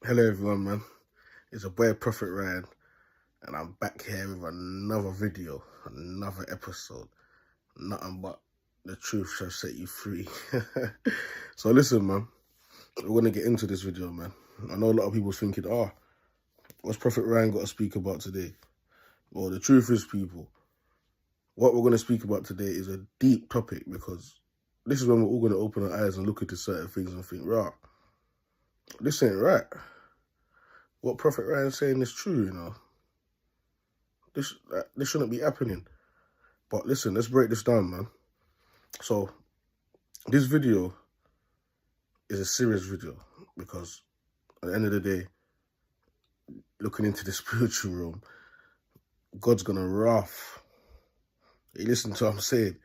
Hello everyone, man. It's a boy Prophet Rye, and I'm back here with another video, another episode. Nothing but the truth shall set you free. So listen, man. We're gonna get into this video, man. I know a lot of people thinking, what's Prophet Ryan got to speak about today? Well, the truth is, people, what we're gonna speak about today is a deep topic, because this is when we're all gonna open our eyes and look into certain things and think, rah, this ain't right. What Prophet Ryan's saying is true, you know. This shouldn't be happening. But listen, let's break this down, man. So this video is a serious video, because at the end of the day, looking into the spiritual realm, God's gonna wrath. You listen to what I'm saying?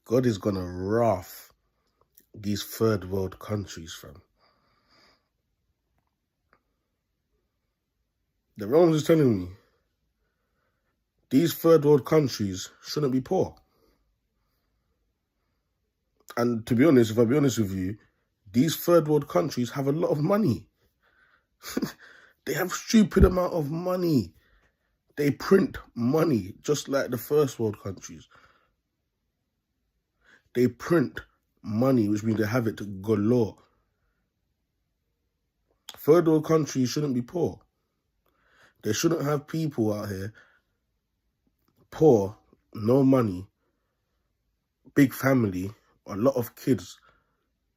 God is gonna wrath these third world countries, fam. The Romans is telling me these third world countries shouldn't be poor. And to be honest, if I be honest with you, these third world countries have a lot of money. They have stupid amount of money. They print money just like the first world countries. They print money, which means they have it galore. Third world countries shouldn't be poor. They shouldn't have people out here poor, no money, big family, a lot of kids,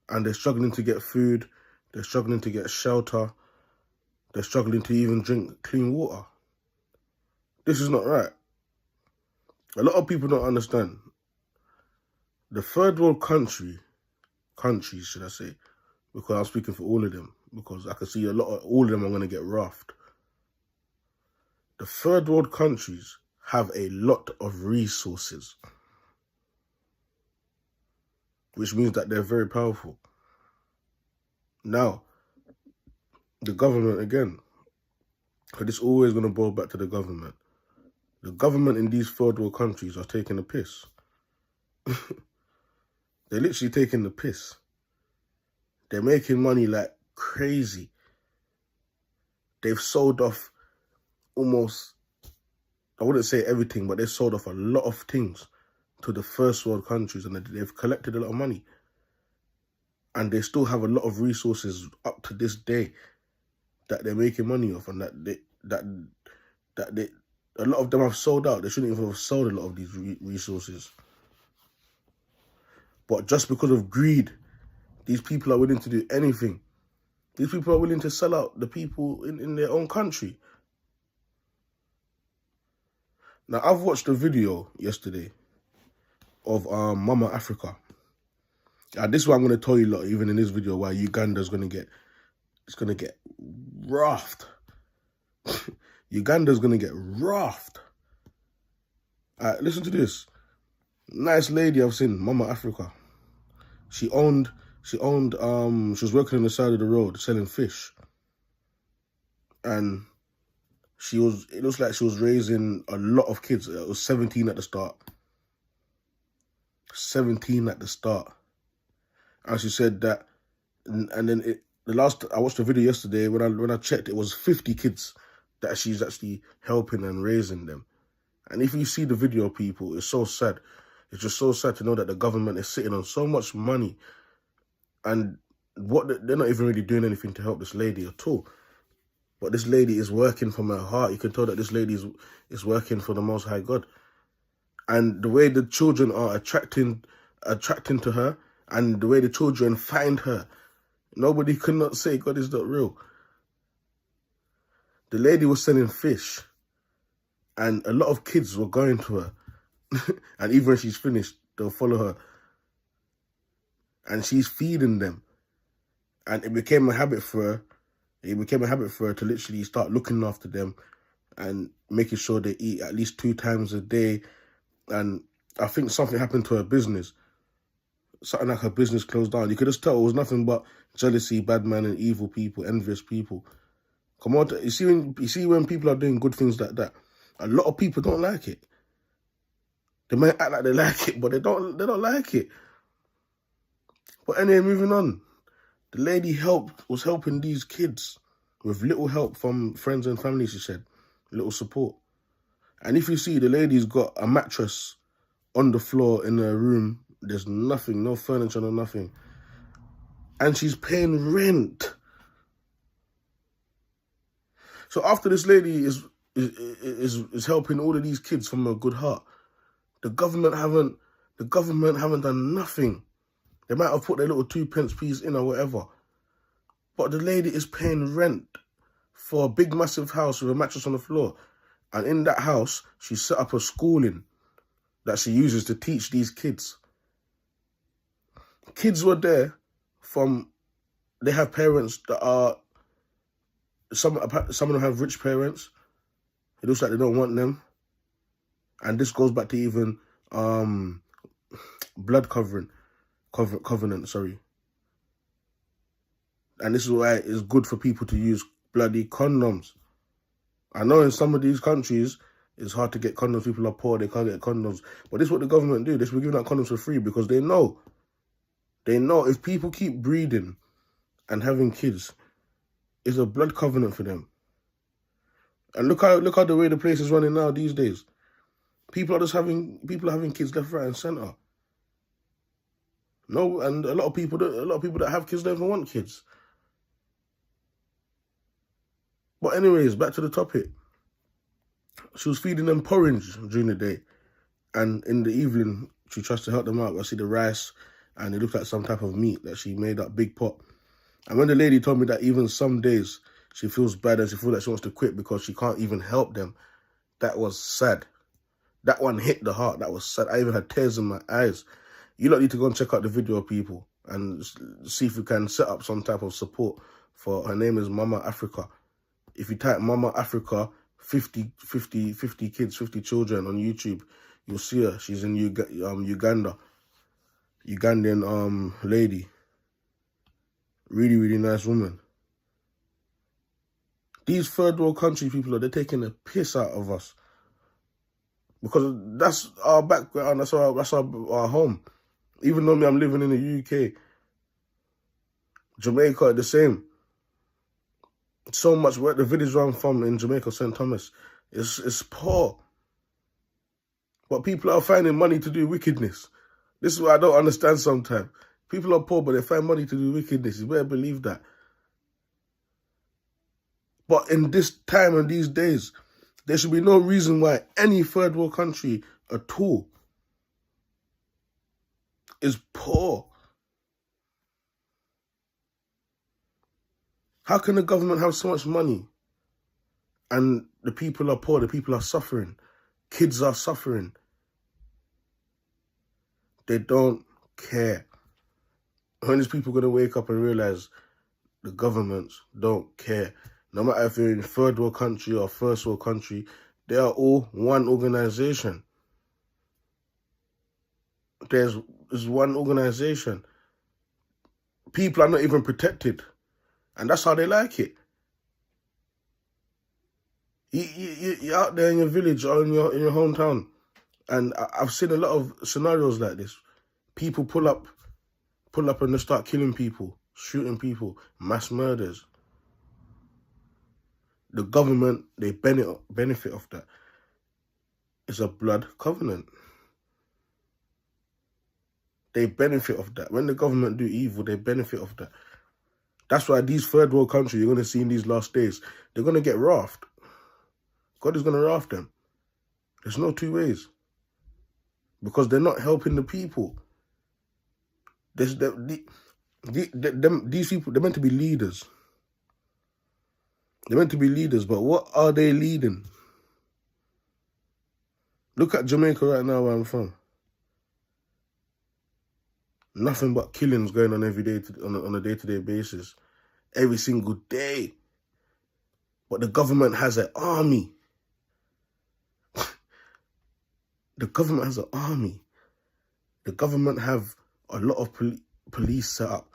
and they're struggling to get food, they're struggling to get shelter, they're struggling to even drink clean water. This is not right. A lot of people don't understand. The third world countries, should I say, because I'm speaking for all of them, because I can see all of them are going to get roughed. The third world countries have a lot of resources, which means that they're very powerful. Now, the government, again, because it's always going to boil back to the government. The government in these third world countries are taking a piss. They're literally taking the piss. They're making money like crazy. They've sold off almost, I wouldn't say everything, but they've sold off a lot of things to the first world countries, and they've collected a lot of money. And they still have a lot of resources up to this day that they're making money off, and a lot of them have sold out. They shouldn't even have sold a lot of these resources. But just because of greed, these people are willing to do anything. These people are willing to sell out the people in their own country. Now, I've watched a video yesterday of Mama Africa. This is what I'm going to tell you lot, even in this video, why Uganda's going to get roughed. Uganda's going to get roughed. Listen to this. Nice lady I've seen, Mama Africa. She was working on the side of the road selling fish. And it looks like she was raising a lot of kids. It was 17 at the start. 17 at the start. And she said that, and then I watched the video yesterday, when I checked, it was 50 kids that she's actually helping and raising them. And if you see the video, people, it's so sad. It's just so sad to know that the government is sitting on so much money, and they're not even really doing anything to help this lady at all. But this lady is working from her heart. You can tell that this lady is working for the Most High God. And the way the children are attracting to her, and the way the children find her, nobody could not say God is not real. The lady was selling fish, and a lot of kids were going to her. And even when she's finished, they'll follow her. And she's feeding them. And it became a habit for her. To literally start looking after them and making sure they eat at least 2 times a day. And I think something happened to her business. Something like her business closed down. You could just tell it was nothing but jealousy, bad man, and evil people, envious people. Come on, you see when people are doing good things like that, a lot of people don't like it. They might act like they like it, but they don't like it. But anyway, moving on. The lady was helping these kids. with little help from friends and family, she said. Little support. And if you see, the lady's got a mattress on the floor in her room. There's nothing, no furniture, no nothing. And she's paying rent. So after this lady is helping all of these kids from a good heart, the government haven't done nothing. They might have put their little 2p piece in or whatever. But the lady is paying rent for a big massive house with a mattress on the floor. And in that house, she set up a schooling that she uses to teach these kids. Kids were there they have parents that are, some of them have rich parents. It looks like they don't want them. And this goes back to even blood covenant, sorry. And this is why it's good for people to use bloody condoms. I know in some of these countries, it's hard to get condoms. People are poor, they can't get condoms. But this is what the government do. They're giving out condoms for free because they know if people keep breeding and having kids, it's a blood covenant for them. And look how the way the place is running now these days. People are having kids left, right, and center. No, and a lot of people that have kids don't even want kids. But anyways, back to the topic. She was feeding them porridge during the day, and in the evening she tries to help them out. I see the rice, and it looked like some type of meat that she made up big pot. And when the lady told me that even some days she feels bad and she feels like she wants to quit because she can't even help them, that was sad. That one hit the heart. That was sad. I even had tears in my eyes. You lot need to go and check out the video, people, and see if you can set up some type of support for her. Name is Mama Africa. If you type Mama Africa, 50 kids, 50 children on YouTube, you'll see her. She's in Uganda. Ugandan lady. Really, really nice woman. These third world country people, they're taking the piss out of us. Because that's our background, that's our home. Even though I'm living in the UK, Jamaica, the same. So much where the village where I'm from in Jamaica, St. Thomas, it's poor. But people are finding money to do wickedness. This is what I don't understand sometimes. People are poor, but they find money to do wickedness. You better believe that. But in this time and these days, there should be no reason why any third world country at all is poor. How can the government have so much money and the people are poor, the people are suffering, kids are suffering? They don't care. When is people going to wake up and realize the governments don't care? No matter if you're in third world country or first world country, they are all one organization. There's one organization. People are not even protected. And that's how they like it. You're out there in your village or in your hometown. And I've seen a lot of scenarios like this. People pull up and they start killing people, shooting people, mass murders. The government, they benefit of that. It's a blood covenant. They benefit of that. When the government do evil, they benefit of that. That's why these third world countries you're going to see in these last days, they're going to get wrathed. God is going to wrath them. There's no two ways. Because they're not helping the people. These people, they're meant to be leaders. They're meant to be leaders, but what are they leading? Look at Jamaica right now where I'm from. Nothing but killings going on every day, on a day-to-day basis. Every single day. But the government has an army. The government has an army. The government have a lot of police set up.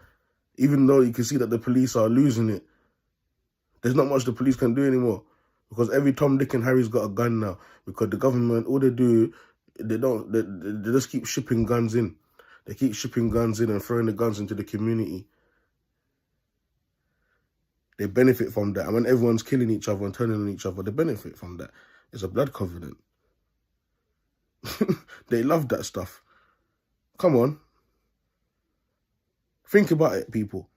Even though you can see that the police are losing it. There's not much the police can do anymore. Because every Tom, Dick and Harry's got a gun now. Because the government, all they do, they just keep shipping guns in. They keep shipping guns in and throwing the guns into the community. They benefit from that. And when everyone's killing each other and turning on each other, they benefit from that. It's a blood covenant. They love that stuff. Come on. Think about it, people.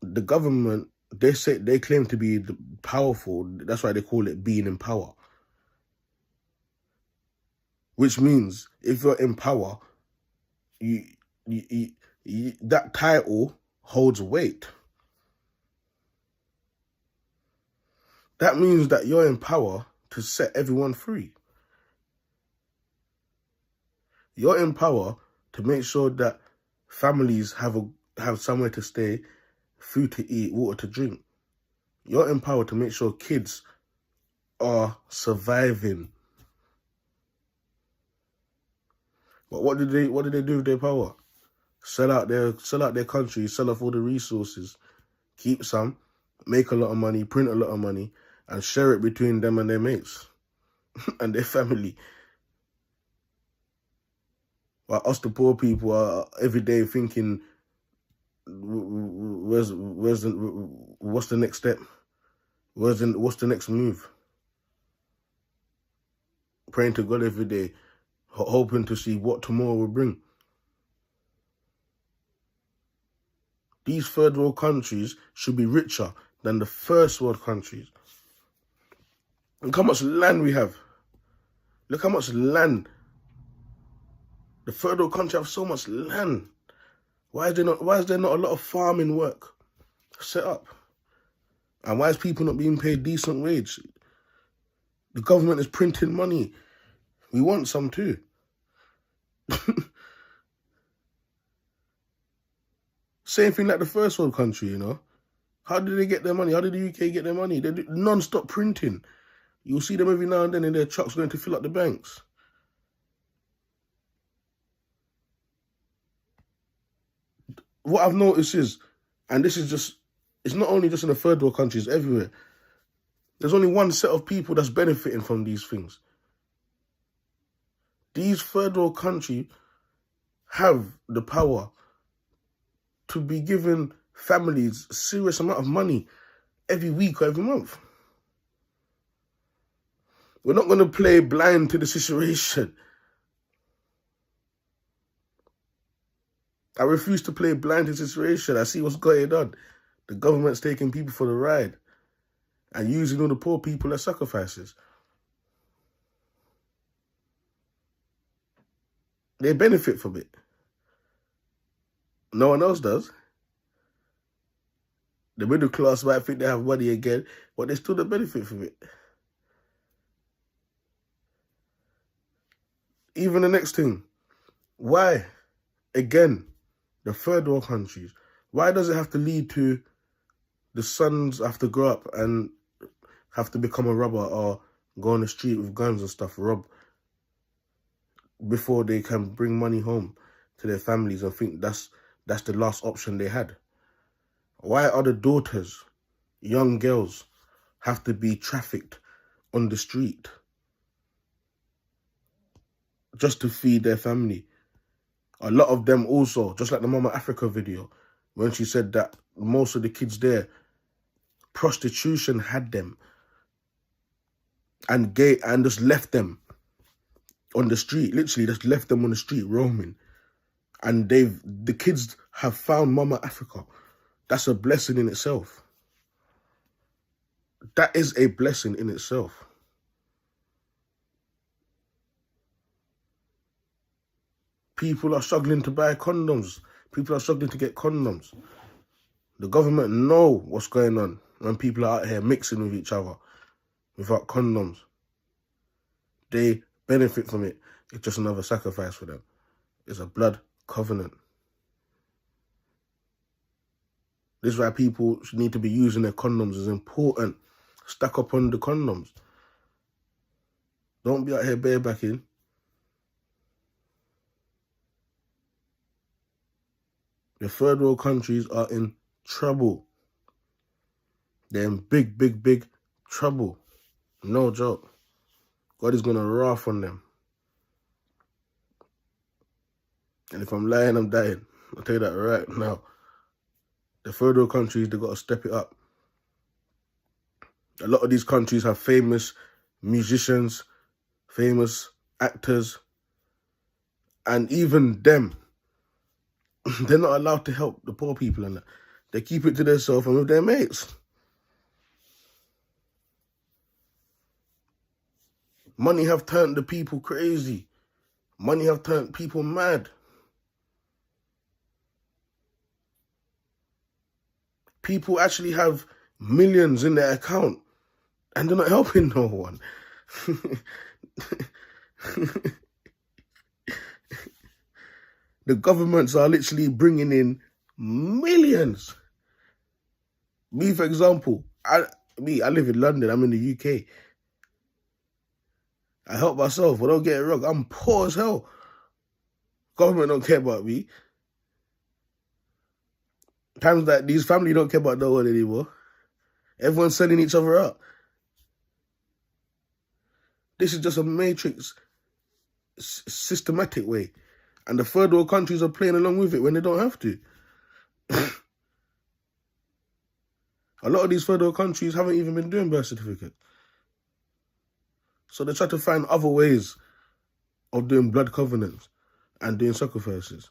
The government, they claim to be powerful. That's why they call it being in power. Which means if you're in power, that title holds weight. That means that you're in power to set everyone free. You're in power to make sure that families have somewhere to stay, food to eat, water to drink. You're in power to make sure kids are surviving. But what did they do with their power? Sell out their country, sell off all the resources, keep some, make a lot of money, print a lot of money, and share it between them and their mates and their family. While us, the poor people, are every day thinking, what's the next step? What's the next move? Praying to God every day, hoping to see what tomorrow will bring. These third world countries should be richer than the first world countries. Look how much land we have. Look how much land. The third world countries have so much land. Why is there not a lot of farming work set up? And why is people not being paid decent wage? The government is printing money. We want some too. Same thing like the first world country, you know. How did they get their money? How did the UK get their money? They do non-stop printing. You'll see them every now and then in their trucks going to fill up the banks. What I've noticed is, and this is just, it's not only just in the third world countries, everywhere. There's only one set of people that's benefiting from these things. These third world countries have the power to be giving families a serious amount of money every week or every month. We're not going to play blind to the situation. I refuse to play blind to the situation. I see what's going on. The government's taking people for the ride and using all the poor people as sacrifices. They benefit from it. No one else does. The middle class might think they have money again, but they still don't benefit from it. Even the next thing, why, again, the third world countries, why does it have to lead to the sons have to grow up and have to become a robber or go on the street with guns and stuff, rob, before they can bring money home to their families and think that's the last option they had? Why are the daughters, young girls, have to be trafficked on the street just to feed their family? A lot of them also, just like the Mama Africa video, when she said that most of the kids there, prostitution had them and just left them on the street, literally just left them on the street roaming. And the kids have found Mama Africa. That's a blessing in itself. That is a blessing in itself. People are struggling to buy condoms. People are struggling to get condoms. The government know what's going on when people are out here mixing with each other without condoms. They benefit from it. It's just another sacrifice for them. It's a blood covenant. This is why people need to be using their condoms. It's important. Stack up on the condoms. Don't be out here barebacking. The third world countries are in trouble. They're in big, big, big trouble. No joke. God is going to wrath on them. And if I'm lying, I'm dying. I'll tell you that right now. The third world countries, they've got to step it up. A lot of these countries have famous musicians, famous actors, and even them, they're not allowed to help the poor people and that. They keep it to themselves and with their mates. Money have turned the people crazy. Money have turned people mad. People actually have millions in their account and they're not helping no one. The governments are literally bringing in millions. Me, for example, I live in London. I'm in the UK. I help myself, but don't get it wrong. I'm poor as hell. Government don't care about me. Times like these, family don't care about no one anymore. Everyone's selling each other out. This is just a matrix, systematic way. And the third world countries are playing along with it when they don't have to. A lot of these third world countries haven't even been doing birth certificates. So they try to find other ways of doing blood covenants and doing sacrifices.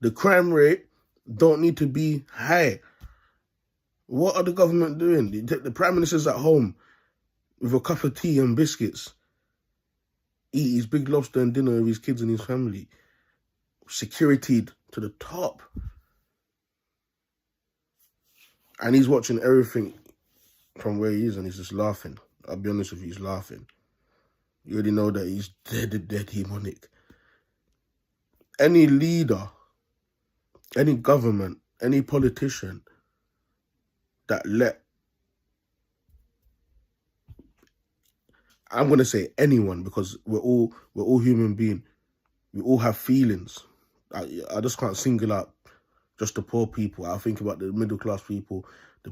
The crime rate don't need to be high. What are the government doing? The Prime Minister's at home with a cup of tea and biscuits, eat his big lobster and dinner with his kids and his family. Securityed to the top. And he's watching everything from where he is and he's just laughing. I'll be honest with you, he's laughing. You already know that he's dead demonic. Any leader, any government, any politician that I'm going to say anyone, because we're all human beings. We all have feelings. I just can't single out just the poor people. I think about the middle class people,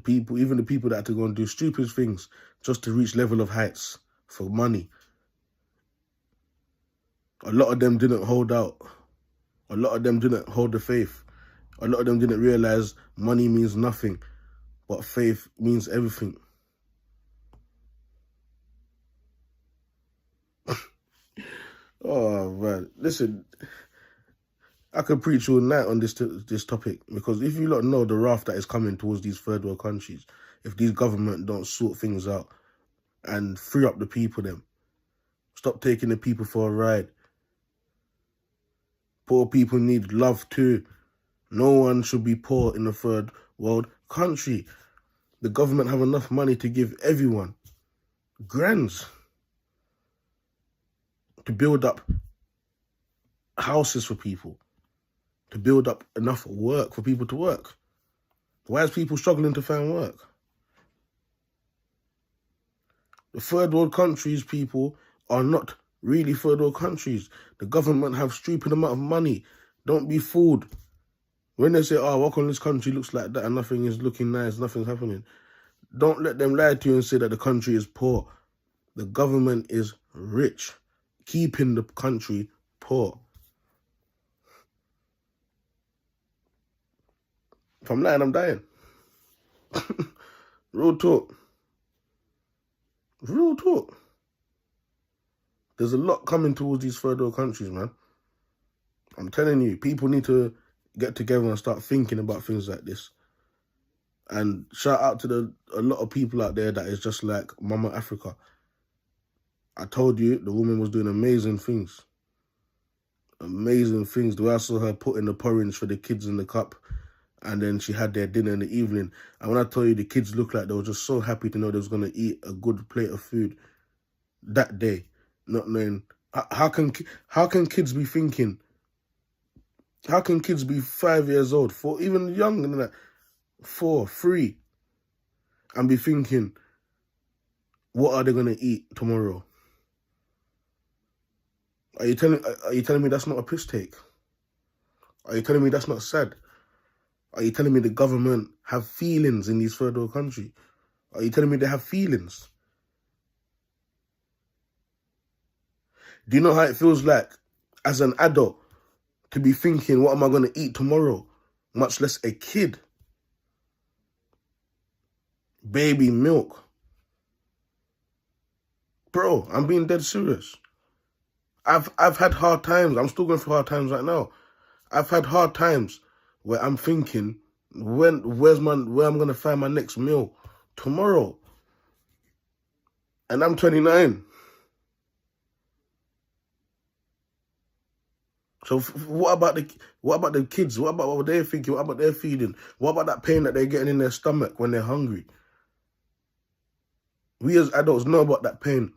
even the people that had to go and do stupid things just to reach level of heights for money. A lot of them didn't hold out. A lot of them didn't hold the faith. A lot of them didn't realize money means nothing, but faith means everything. Oh man, listen, I could preach all night on this topic, because if you lot know the wrath that is coming towards these third world countries, if these government don't sort things out and free up the people, them stop taking the people for a ride. Poor people need love too. No one should be poor in a third world country. The government have enough money to give everyone grands to build up houses for people, to build up enough work for people to work. Why is people struggling to find work? The third world countries, people, are not really third world countries. The government have stupid amount of money. Don't be fooled. When they say, oh, what on this country looks like that and nothing is looking nice, nothing's happening. Don't let them lie to you and say that the country is poor. The government is rich, keeping the country poor. If I'm lying, I'm dying. Real talk. Real talk. There's a lot coming towards these third world countries, man. I'm telling you, people need to get together and start thinking about things like this. And shout out to a lot of people out there that is just like Mama Africa. I told you, the woman was doing amazing things. Amazing things. The way I saw her putting the porridge for the kids in the cup, and then she had their dinner in the evening. And when I tell you, the kids looked like they were just so happy to know they was going to eat a good plate of food that day, not knowing. How can kids be thinking? How can kids be 5 years old, 4, even younger than that, 4, 3, and be thinking, what are they going to eat tomorrow? Are you telling me that's not a piss take? Are you telling me that's not sad? Are you telling me the government have feelings in these third world countries? Are you telling me they have feelings? Do you know how it feels like as an adult to be thinking, what am I going to eat tomorrow? Much less a kid. baby milk. Bro, I'm being dead serious. I've had hard times. I'm still going through hard times right now. I've had hard times where I'm thinking, where I'm gonna find my next meal tomorrow, and I'm 29. So what about the kids? What about what they're thinking? What about their feeding? What about that pain that they're getting in their stomach when they're hungry? We as adults know about that pain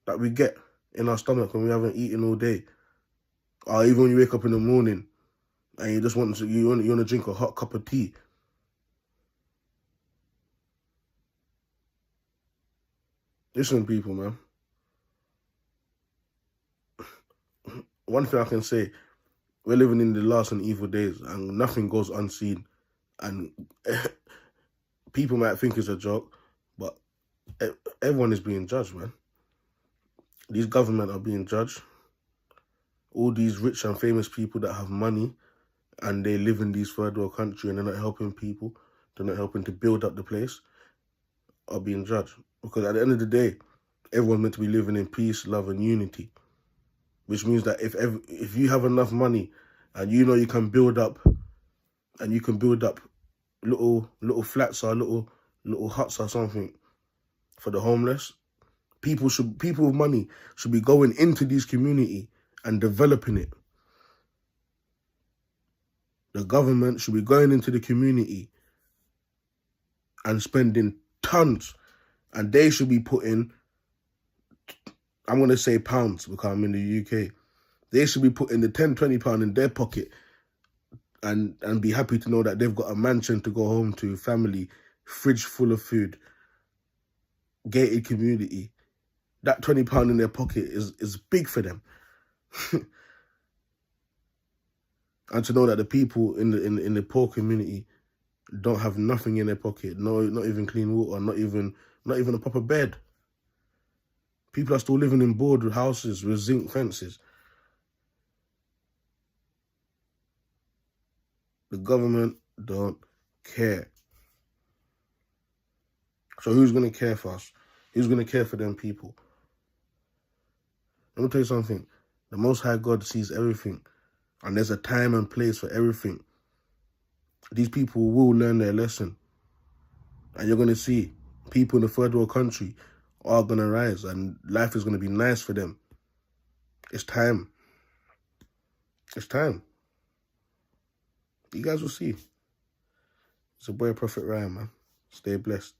that we get in our stomach when we haven't eaten all day, or even when you wake up in the morning and you just you want to drink a hot cup of tea. Listen, people, man. One thing I can say, we're living in the last and evil days, and nothing goes unseen. And people might think it's a joke, but everyone is being judged, man. These government are being judged. All these rich and famous people that have money and they live in these third world countries and they're not helping people, they're not helping to build up the place, are being judged. Because at the end of the day, everyone's meant to be living in peace, love, and unity. Which means that if you have enough money and you know you can build up little flats or little huts or something for the homeless, people with money should be going into these community and developing it. The government should be going into the community and spending tons, and they should be putting, I'm going to say pounds because I'm in the UK, they should be putting the 10, 20 pound in their pocket and be happy to know that they've got a mansion to go home to, family, fridge full of food, gated community. That 20 pound in their pocket is big for them. And to know that the people in the poor community don't have nothing in their pocket, no, not even clean water, not even a proper bed. People are still living in board houses with zinc fences. The government don't care. So who's going to care for us? Who's going to care for them people? Let me tell you something. The Most High God sees everything. And there's a time and place for everything. These people will learn their lesson. And you're going to see people in the third world country are going to rise. And life is going to be nice for them. It's time. It's time. You guys will see. It's a boy, Proph Rye, man. Stay blessed.